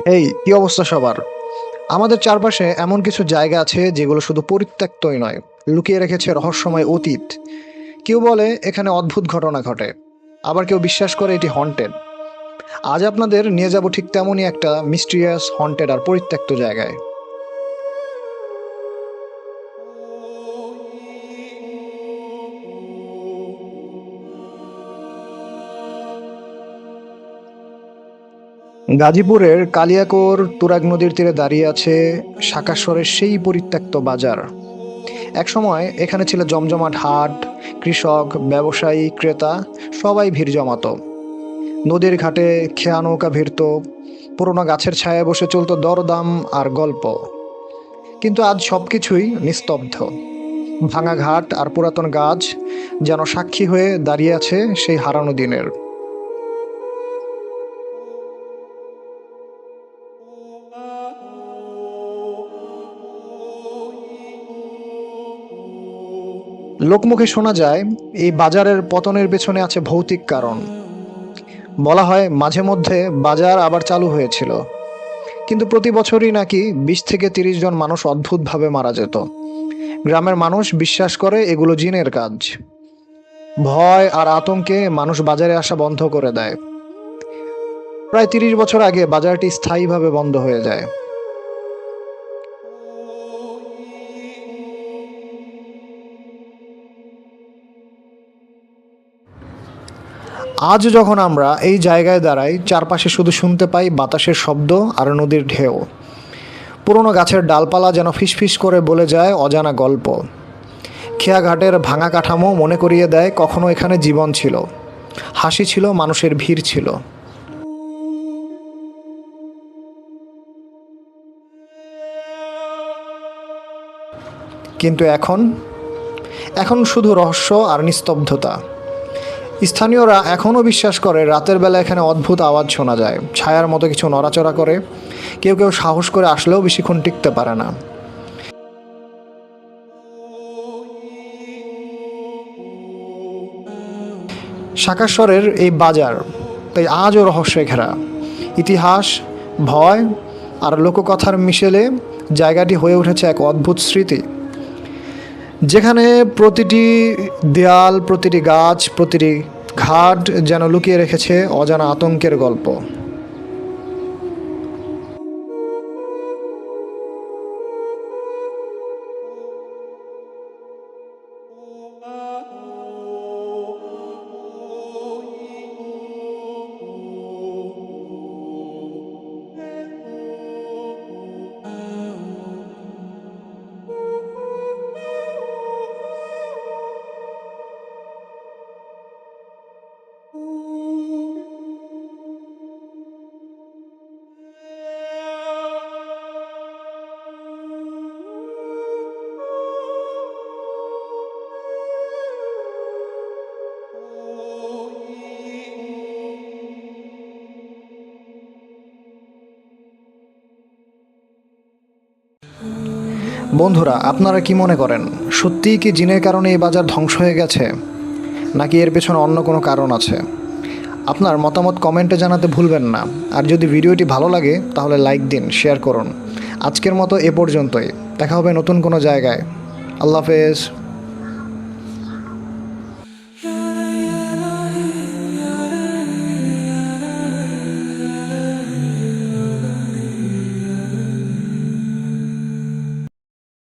এই কি অবস্থা সবার? আমাদের চারপাশে এমন কিছু জায়গা আছে যেগুলো শুধু পরিত্যক্তই নয়, লুকিয়ে রেখেছে রহস্যময় অতীত। কেউ বলে এখানে অদ্ভুত ঘটনা ঘটে, আবার কেউ বিশ্বাস করে এটি হন্টেড। আজ আপনাদের নিয়ে যাব ঠিক তেমনই একটা মিস্টিরিয়াস, হন্টেড আর পরিত্যক্ত জায়গায়। গাজীপুরের কালিয়াকৈর তুরাগ নদীর তীরে দাঁড়িয়ে আছে শাকাশ্বরের সেই পরিত্যক্ত বাজার। একসময় এখানে ছিল জমজমাট হাট, কৃষক, ব্যবসায়ী, ক্রেতা সবাই ভিড় জমাতো। নদীর ঘাটে খেয়া নৌকা ভিড়ত, পুরোনো গাছের ছায়ায় বসে চলতো দরদাম আর গল্প। কিন্তু আজ সবকিছুই নিস্তব্ধ। ভাঙা ঘাট আর পুরাতন গাছ যেন সাক্ষী হয়ে দাঁড়িয়ে আছে সেই হারানো দিনের। লোকমুখে শোনা যায় এই বাজারের পতনের পেছনে আছে ভৌতিক কারণ। বলা হয় মাঝে মধ্যে বাজার আবার চালু হয়েছিল, কিন্তু প্রতি বছরই নাকি 20 থেকে 30 জন মানুষ অদ্ভুতভাবে মারা যেত। গ্রামের মানুষ বিশ্বাস করে এগুলো জিনের কাজ। ভয় আর আতঙ্কে মানুষ বাজারে আসা বন্ধ করে দেয়। প্রায় 30 বছর আগে বাজারটি স্থায়ীভাবে বন্ধ হয়ে যায়। আজ যখন আমরা এই জায়গায় দাঁড়াই, চারপাশে শুধু শুনতে পাই বাতাসের শব্দ আর নদীর ঢেউ। পুরনো গাছের ডালপালা যেন ফিসফিস করে বলে যায় অজানা গল্প। খেয়াঘাটের ভাঙা কাঠামো মনে করিয়ে দেয় কখনো এখানে জীবন ছিল, হাসি ছিল, মানুষের ভিড় ছিল। কিন্তু এখন এখন শুধু রহস্য আর নিস্তব্ধতা। স্থানীয়রা এখনও বিশ্বাস করে রাতের বেলা এখানে অদ্ভুত আওয়াজ শোনা যায়, ছায়ার মতো কিছু নড়াচড়া করে। কেউ কেউ সাহস করে আসলেও বেশিক্ষণ টিকতে পারে না। শাকাশ্বরের এই বাজার তাই আজও রহস্যে ঘেরা। ইতিহাস, ভয় আর লোককথার মিশেলে জায়গাটি হয়ে উঠেছে এক অদ্ভুত স্মৃতি, যেখানে প্রতিটি দেয়াল, প্রতিটি গাছ, প্রতিটি ঘাট যেন লুকিয়ে রেখেছে অজানা আতঙ্কের গল্প। বন্ধুরা, আপনারা কি মনে করেন, সত্যিই কি জিনের কারণে এই বাজার ধ্বংস হয়ে গেছে, নাকি এর পেছনে অন্য কোনো কারণ আছে? আপনার মতামত কমেন্টে জানাতে ভুলবেন না। আর যদি ভিডিওটি ভালো লাগে তাহলে লাইক দিন, শেয়ার করুন। আজকের মতো এ পর্যন্তই। দেখা হবে নতুন কোনো জায়গায়। আল্লাহ হাফেজ।